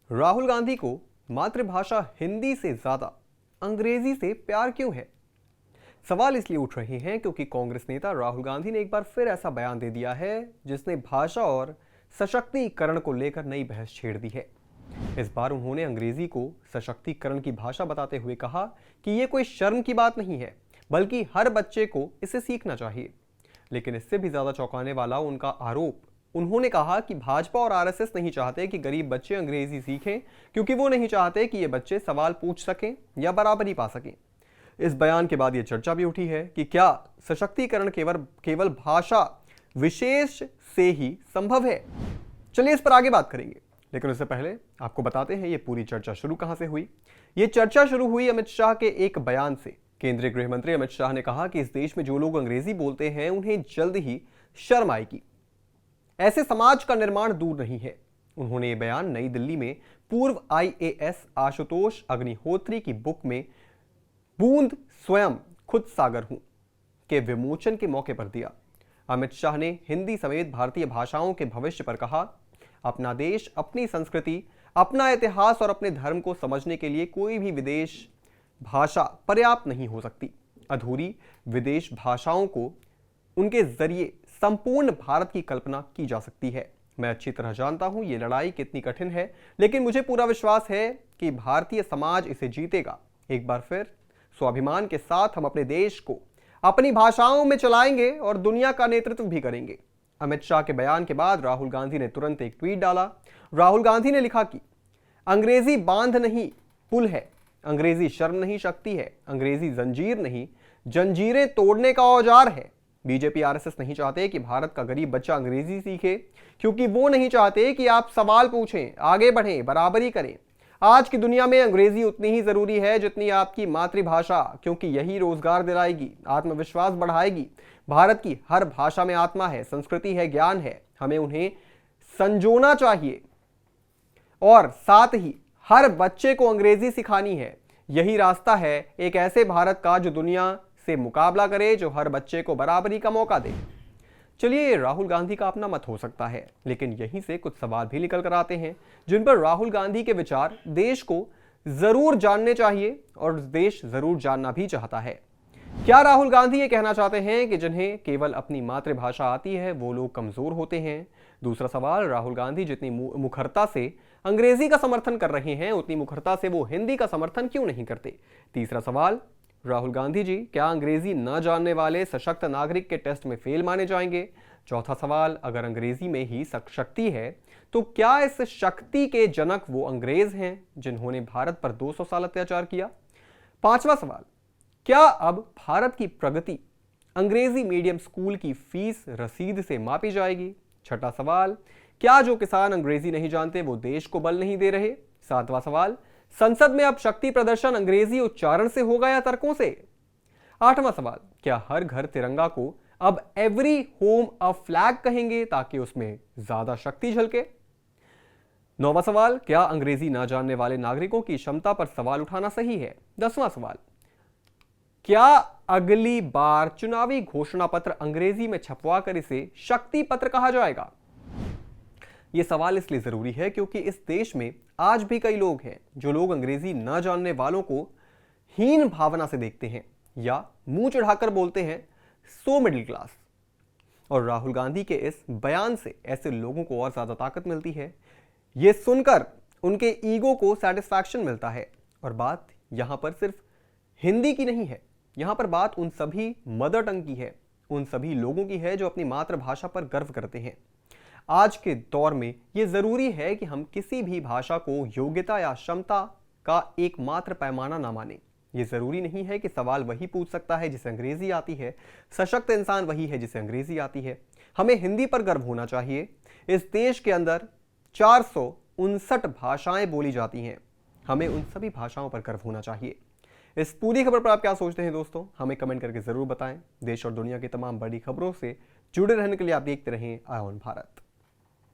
राहुल गांधी को मातृभाषा हिंदी से ज्यादा अंग्रेजी से प्यार क्यों है? सवाल इसलिए उठ रहे हैं क्योंकि कांग्रेस नेता राहुल गांधी ने एक बार फिर ऐसा बयान दे दिया है जिसने भाषा और सशक्तिकरण को लेकर नई बहस छेड़ दी है। इस बार उन्होंने अंग्रेजी को सशक्तिकरण की भाषा बताते हुए कहा कि यह कोई शर्म की बात नहीं है, बल्कि हर बच्चे को इसे सीखना चाहिए। लेकिन इससे भी ज्यादा चौंकाने वाला उनका आरोप, उन्होंने कहा कि भाजपा और आरएसएस नहीं चाहते कि गरीब बच्चे अंग्रेजी सीखें, क्योंकि वो नहीं चाहते कि ये बच्चे सवाल पूछ सकें या बराबरी पा सकें। इस बयान के बाद ये चर्चा भी उठी है कि क्या सशक्तिकरण केवल भाषा विशेष से ही संभव है। चलिए इस पर आगे बात करेंगे, लेकिन उससे पहले आपको बताते हैं ये पूरी चर्चा शुरू कहां से हुई। ये चर्चा शुरू हुई अमित शाह के एक बयान से। केंद्रीय गृह मंत्री अमित शाह ने कहा कि इस देश में जो लोग अंग्रेजी बोलते हैं उन्हें जल्द ही शर्म आएगी। ऐसे समाज का निर्माण दूर नहीं है। उन्होंने ये बयान नई दिल्ली में पूर्व आईएएस आशुतोष अग्निहोत्री की बुक में बूंद स्वयं खुद सागर हूं के विमोचन के मौके पर दिया। अमित शाह ने हिंदी समेत भारतीय भाषाओं के भविष्य पर कहा, अपना देश, अपनी संस्कृति, अपना इतिहास और अपने धर्म को समझने के लिए कोई भी विदेश भाषा पर्याप्त नहीं हो सकती। अधूरी विदेश भाषाओं को उनके जरिए संपूर्ण भारत की कल्पना की जा सकती है। मैं अच्छी तरह जानता हूं ये लड़ाई कितनी कठिन है, लेकिन मुझे पूरा विश्वास है कि भारतीय समाज इसे जीतेगा। एक बार फिर स्वाभिमान के साथ हम अपने देश को अपनी भाषाओं में चलाएंगे और दुनिया का नेतृत्व भी करेंगे। अमित शाह के बयान के बाद राहुल गांधी ने तुरंत एक ट्वीट डाला। राहुल गांधी ने लिखा कि अंग्रेजी बांध नहीं, पुल है। अंग्रेजी शर्म नहीं, शक्ति है। अंग्रेजी जंजीर नहीं, जंजीरें तोड़ने का औजार है। बीजेपी आरएसएस नहीं चाहते कि भारत का गरीब बच्चा अंग्रेजी सीखे, क्योंकि वो नहीं चाहते कि आप सवाल पूछें, आगे बढ़ें, बराबरी करें। आज की दुनिया में अंग्रेजी उतनी ही जरूरी है जितनी आपकी मातृभाषा, क्योंकि यही रोजगार दिलाएगी, आत्मविश्वास बढ़ाएगी। भारत की हर भाषा में आत्मा है, संस्कृति है, ज्ञान है। हमें उन्हें संजोना चाहिए और साथ ही हर बच्चे को अंग्रेजी सिखानी है। यही रास्ता है एक ऐसे भारत का जो दुनिया से मुकाबला करे, जो हर बच्चे को बराबरी का मौका दे। चलिए, राहुल गांधी का अपना मत हो सकता है, लेकिन यहीं से कुछ सवाल भी निकल कर आते हैं जिन पर राहुल गांधी के विचार देश को जरूर जानने चाहिए और देश जरूर जानना भी चाहता है। क्या राहुल गांधी ये कहना चाहते हैं कि जिन्हें केवल अपनी मातृभाषा आती है वो लोग कमजोर होते हैं? दूसरा सवाल, राहुल गांधी जितनी मुखरता से अंग्रेजी का समर्थन कर रहे हैं उतनी मुखरता से वो हिंदी का समर्थन क्यों नहीं करते? तीसरा सवाल, राहुल गांधी जी क्या अंग्रेजी न जानने वाले सशक्त नागरिक के टेस्ट में फेल माने जाएंगे? चौथा सवाल, अगर अंग्रेजी में ही शक्ति है तो क्या इस शक्ति के जनक वो अंग्रेज हैं जिन्होंने भारत पर 200 साल अत्याचार किया? पांचवा सवाल, क्या अब भारत की प्रगति अंग्रेजी मीडियम स्कूल की फीस रसीद से मापी जाएगी? छठा सवाल, क्या जो किसान अंग्रेजी नहीं जानते वो देश को बल नहीं दे रहे? सातवां सवाल, संसद में अब शक्ति प्रदर्शन अंग्रेजी उच्चारण से होगा या तर्कों से? आठवां सवाल, क्या हर घर तिरंगा को अब एवरी होम अ फ्लैग कहेंगे ताकि उसमें ज्यादा शक्ति झलके? नौवां सवाल, क्या अंग्रेजी ना जानने वाले नागरिकों की क्षमता पर सवाल उठाना सही है? 10वां सवाल, क्या अगली बार चुनावी घोषणा पत्र अंग्रेजी में छपवा कर इसे शक्ति पत्र कहा जाएगा? यह सवाल इसलिए जरूरी है क्योंकि इस देश में आज भी कई लोग हैं जो लोग अंग्रेजी न जानने वालों को हीन भावना से देखते हैं या मुंह चढ़ाकर बोलते हैं सो मिडिल क्लास। और राहुल गांधी के इस बयान से ऐसे लोगों को और ज्यादा ताकत मिलती है। यह सुनकर उनके ईगो को सेटिस्फैक्शन मिलता है। और बात यहां पर सिर्फ हिंदी की नहीं है, यहां पर बात उन सभी मदर टंग की है, उन सभी लोगों की है जो अपनी मातृभाषा पर गर्व करते हैं। आज के दौर में यह जरूरी है कि हम किसी भी भाषा को योग्यता या क्षमता का एकमात्र पैमाना ना माने। यह जरूरी नहीं है कि सवाल वही पूछ सकता है जिसे अंग्रेजी आती है, सशक्त इंसान वही है जिसे अंग्रेजी आती है। हमें हिंदी पर गर्व होना चाहिए। इस देश के अंदर 459 भाषाएं बोली जाती हैं, हमें उन सभी भाषाओं पर गर्व होना चाहिए। इस पूरी खबर पर आप क्या सोचते हैं दोस्तों, हमें कमेंट करके जरूर बताएं। देश और दुनिया की तमाम बड़ी खबरों से जुड़े रहने के लिए आप देखते रहें आय ऑन भारत।